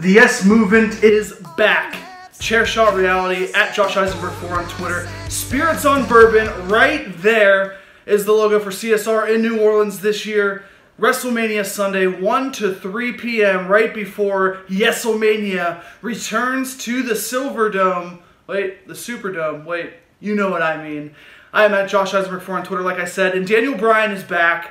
The Yes Movement is back. Chair Shot Reality at Josh Eisenberg 4 on Twitter. Spirits on Bourbon, right there is the logo for CSR in New Orleans this year. WrestleMania Sunday, 1 to 3 p.m. right before YesOmania returns to the Silverdome. Wait, the Superdome. Wait, you know what I mean. I am at Josh Eisenberg 4 on Twitter, like I said, and Daniel Bryan is back.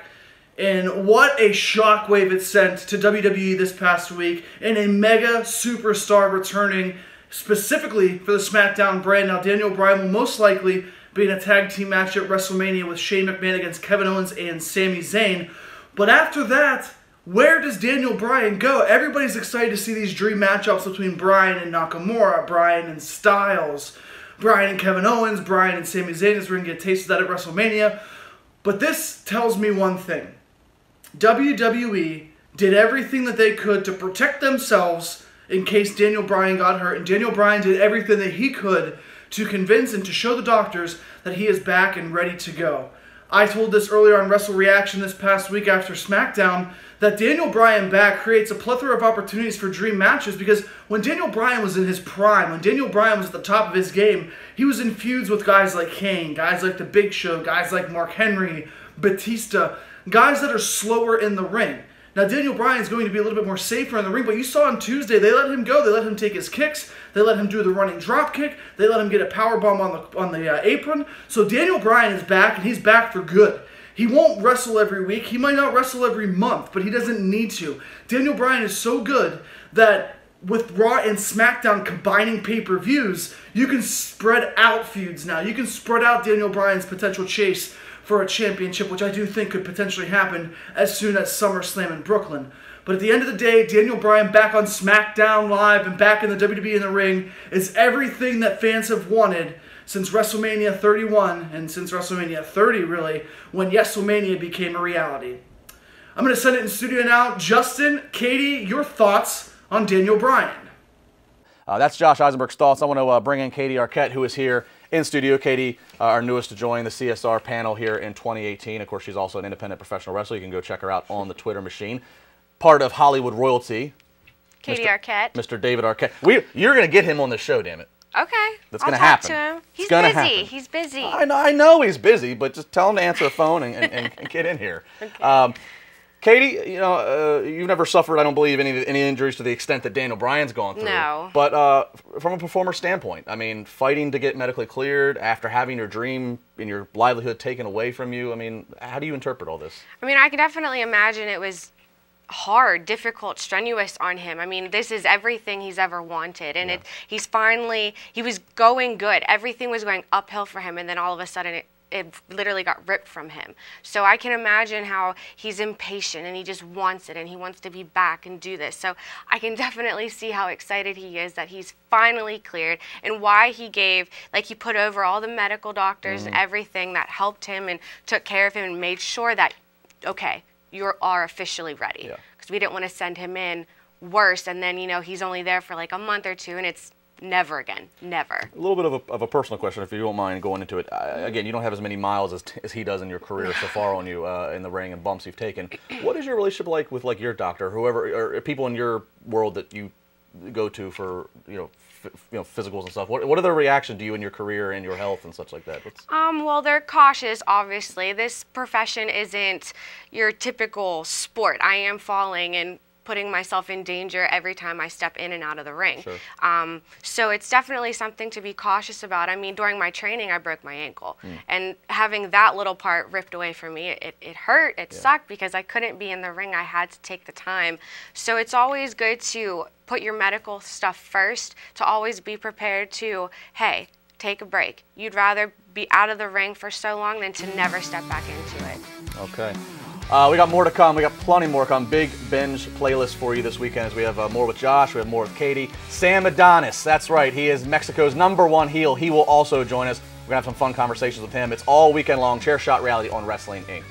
And what a shockwave it sent to WWE this past week, and a mega superstar returning specifically for the SmackDown brand. Now, Daniel Bryan will most likely be in a tag team match at WrestleMania with Shane McMahon against Kevin Owens and Sami Zayn. But after that, where does Daniel Bryan go? Everybody's excited to see these dream matchups between Bryan and Nakamura, Bryan and Styles, Bryan and Kevin Owens, Bryan and Sami Zayn, as we're going to get a taste of that at WrestleMania. But this tells me one thing. WWE did everything that they could to protect themselves in case Daniel Bryan got hurt, and Daniel Bryan did everything that he could to convince and to show the doctors that he is back and ready to go. I told this earlier on Wrestle Reaction this past week after SmackDown that Daniel Bryan back creates a plethora of opportunities for dream matches, because when Daniel Bryan was in his prime, when Daniel Bryan was at the top of his game, he was in feuds with guys like Kane, guys like The Big Show, guys like Mark Henry, Batista, guys that are slower in the ring. Now, Daniel Bryan is going to be a little bit more safer in the ring, but you saw on Tuesday, they let him go. They let him take his kicks. They let him do the running drop kick. They let him get a powerbomb on the apron. So Daniel Bryan is back, and he's back for good. He won't wrestle every week. He might not wrestle every month, but he doesn't need to. Daniel Bryan is so good that with Raw and SmackDown combining pay-per-views, you can spread out feuds now. You can spread out Daniel Bryan's potential chase for a championship, which I do think could potentially happen as soon as SummerSlam in Brooklyn. But at the end of the day, Daniel Bryan back on SmackDown Live and back in the WWE in the ring is everything that fans have wanted since WrestleMania 31 and since WrestleMania 30, really, when YesOmania became a reality. I'm going to send it in studio now. Justin, Katie, your thoughts on Daniel Bryan. That's Josh Eisenberg's thoughts. I want to bring in Katie Arquette, who is here in studio. Katie, our newest to join the CSR panel here in 2018. Of course, she's also an independent professional wrestler. You can go check her out on the Twitter machine. Part of Hollywood royalty. Katie Arquette. Mr. David Arquette. You're going to get him on the show, damn it. Okay. That's going to happen. I'll talk to him. He's busy. Happen. He's busy. I know he's busy, but just tell him to answer the phone and get in here. Okay. Katie, you know, you've never suffered, I don't believe, any injuries to the extent that Daniel Bryan's gone through. No. But from a performer standpoint, I mean, fighting to get medically cleared after having your dream and your livelihood taken away from you, I mean, how do you interpret all this? I mean, I can definitely imagine it was hard, difficult, strenuous on him. I mean, this is everything he's ever wanted, and yeah. he was going good. Everything was going uphill for him, and then all of a sudden it literally got ripped from him. So I can imagine how he's impatient and he just wants it and he wants to be back and do this. So I can definitely see how excited he is that he's finally cleared, and why he gave, like, he put over all the medical doctors and everything that helped him and took care of him and made sure that, okay, you are officially ready. Because we didn't want to send him in worse, and then, you know, he's only there for like a month or two and it's never again. Never. A little bit of a personal question, if you don't mind going into it. Again, you don't have as many miles as he does in your career so far on you in the ring and bumps you've taken. What is your relationship like with, like, your doctor, whoever, or people in your world that you go to for, you know, physicals and stuff? What are their reactions to you in your career and your health and such like that? Well, they're cautious, obviously. This profession isn't your typical sport. I am falling and putting myself in danger every time I step in and out of the ring. Sure. So it's definitely something to be cautious about. I mean, during my training, I broke my ankle. And having that little part ripped away from me, it hurt, it sucked, because I couldn't be in the ring. I had to take the time. So it's always good to put your medical stuff first, to always be prepared to, hey, take a break. You'd rather be out of the ring for so long than to never step back into it. Okay. We got more to come. We got plenty more to come. Big binge playlist for you this weekend as we have more with Josh. We have more with Katie. Sam Adonis, that's right. He is Mexico's #1 heel. He will also join us. We're going to have some fun conversations with him. It's all weekend long. Chair Shot Reality on Wrestling Inc.